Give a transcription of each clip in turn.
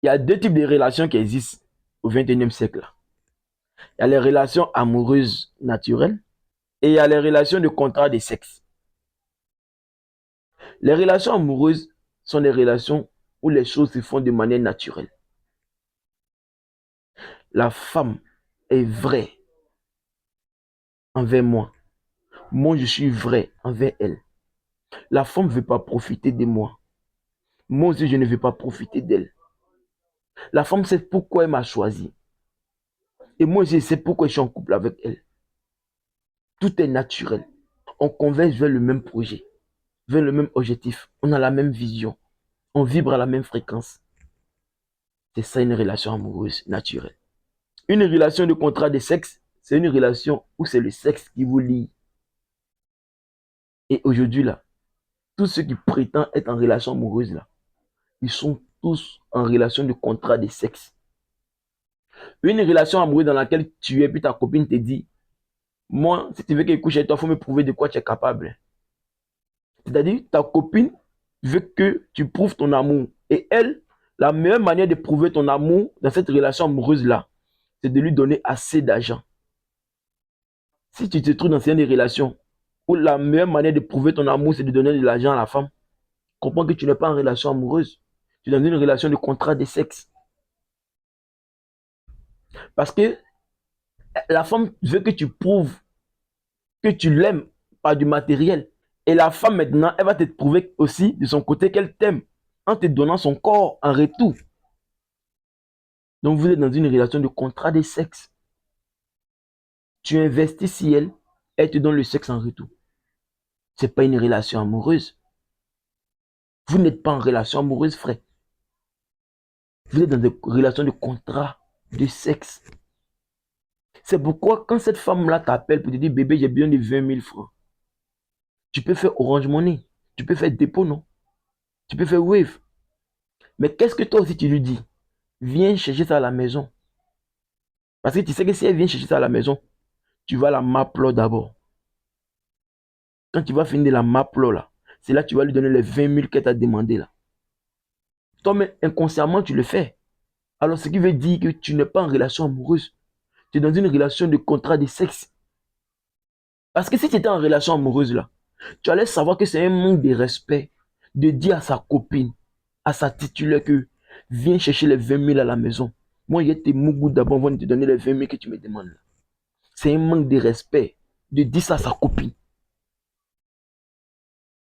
Il y a deux types de relations qui existent au XXIe siècle. Il y a les relations amoureuses naturelles et il y a les relations de contrat de sexe. Les relations amoureuses sont des relations où les choses se font de manière naturelle. La femme est vraie envers moi. Moi, je suis vrai envers elle. La femme ne veut pas profiter de moi. Moi aussi, je ne veux pas profiter d'elle. La femme sait pourquoi elle m'a choisi. Et moi aussi, je sais pourquoi je suis en couple avec elle. Tout est naturel. On converge vers le même projet, vers le même objectif. On a la même vision. On vibre à la même fréquence. C'est ça une relation amoureuse naturelle. Une relation de contrat de sexe, c'est une relation où c'est le sexe qui vous lie. Et aujourd'hui, là, tous ceux qui prétendent être en relation amoureuse, là, ils sont tous en relation de contrat de sexe. Une relation amoureuse dans laquelle tu es, puis ta copine te dit, moi, si tu veux qu'elle couche avec toi, il faut me prouver de quoi tu es capable. C'est-à-dire, ta copine veut que tu prouves ton amour. Et elle, la meilleure manière de prouver ton amour dans cette relation amoureuse-là, c'est de lui donner assez d'argent. Si tu te trouves dans une relation où la meilleure manière de prouver ton amour, c'est de donner de l'argent à la femme, comprends que tu n'es pas en relation amoureuse. Tu es dans une relation de contrat de sexe. Parce que la femme veut que tu prouves que tu l'aimes par du matériel. Et la femme, maintenant, elle va te prouver aussi de son côté qu'elle t'aime en te donnant son corps en retour. Donc, vous êtes dans une relation de contrat de sexe. Tu investis si elle te donne le sexe en retour. Ce n'est pas une relation amoureuse. Vous n'êtes pas en relation amoureuse, frère. Vous êtes dans des relations de contrat de sexe. C'est pourquoi quand cette femme-là t'appelle pour te dire, bébé, j'ai besoin de 20 000 francs, tu peux faire Orange Money, tu peux faire dépôt, non? Tu peux faire Wave. Mais qu'est-ce que toi aussi tu lui dis? Viens chercher ça à la maison. Parce que tu sais que si elle vient chercher ça à la maison, tu vas la maplo d'abord. Quand tu vas finir de la maplo là, c'est là que tu vas lui donner les 20 000 qu'elle t'a demandé là. Toi-même, inconsciemment, tu le fais. Alors, ce qui veut dire que tu n'es pas en relation amoureuse. Tu es dans une relation de contrat de sexe. Parce que si tu étais en relation amoureuse là, tu allais savoir que c'est un manque de respect de dire à sa copine, à sa titulaire que viens chercher les 20 000 à la maison. Moi, il y a tes mougous d'abord avant de te donner les 20 000 que tu me demandes là. C'est un manque de respect de dire ça à sa copine.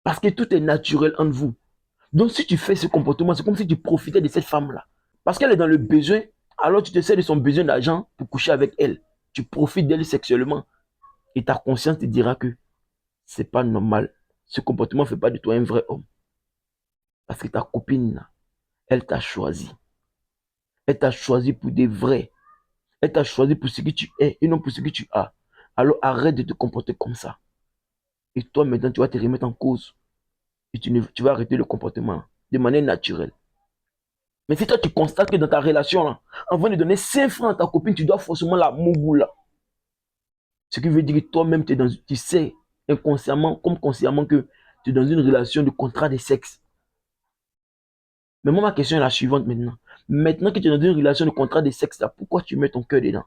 Parce que tout est naturel entre vous. Donc, si tu fais ce comportement, c'est comme si tu profitais de cette femme-là. Parce qu'elle est dans le besoin, alors tu te sers de son besoin d'argent pour coucher avec elle. Tu profites d'elle sexuellement. Et ta conscience te dira que c'est pas normal. Ce comportement ne fait pas de toi un vrai homme. Parce que ta copine, elle t'a choisi. Elle t'a choisi pour des vrais. Elle t'a choisi pour ce que tu es et non pour ce que tu as. Alors arrête de te comporter comme ça. Et toi, maintenant, tu vas te remettre en cause. Et tu vas arrêter le comportement de manière naturelle. Mais si toi, tu constates que dans ta relation, là, avant de donner 5 francs à ta copine, tu dois forcément la mougou. Ce qui veut dire que toi-même, tu sais inconsciemment comme consciemment que tu es dans une relation de contrat de sexe. Mais moi, ma question est la suivante maintenant. Maintenant que tu es dans une relation de contrat de sexe, là, pourquoi tu mets ton cœur dedans?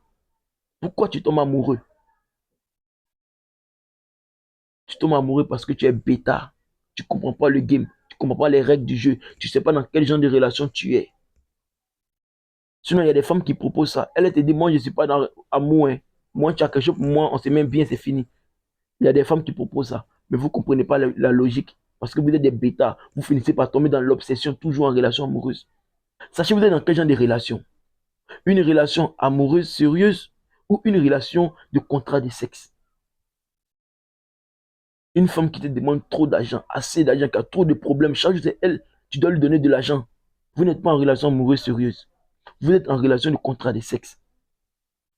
Pourquoi tu tombes amoureux? Tu tombes amoureux parce que tu es bêta. Tu ne comprends pas le game. Tu ne comprends pas les règles du jeu. Tu ne sais pas dans quel genre de relation tu es. Sinon, il y a des femmes qui proposent ça. Elle te dit, moi, je ne suis pas dans l'amour. Hein. Moi, tu as quelque chose pour moi, on se met bien, c'est fini. Il y a des femmes qui proposent ça. Mais vous ne comprenez pas la logique. Parce que vous êtes des bêtas. Vous finissez par tomber dans l'obsession, toujours en relation amoureuse. Sachez, vous êtes dans quel genre de relation? Une relation amoureuse sérieuse ou une relation de contrat de sexe? Une femme qui te demande trop d'argent, assez d'argent, qui a trop de problèmes, chaque jour c'est elle, tu dois lui donner de l'argent. Vous n'êtes pas en relation amoureuse sérieuse. Vous êtes en relation de contrat de sexe.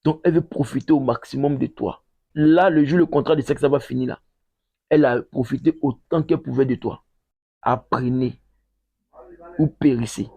Donc elle veut profiter au maximum de toi. Là, le jour le contrat de sexe, ça va finir là. Elle a profité autant qu'elle pouvait de toi. Apprenez ou périssez.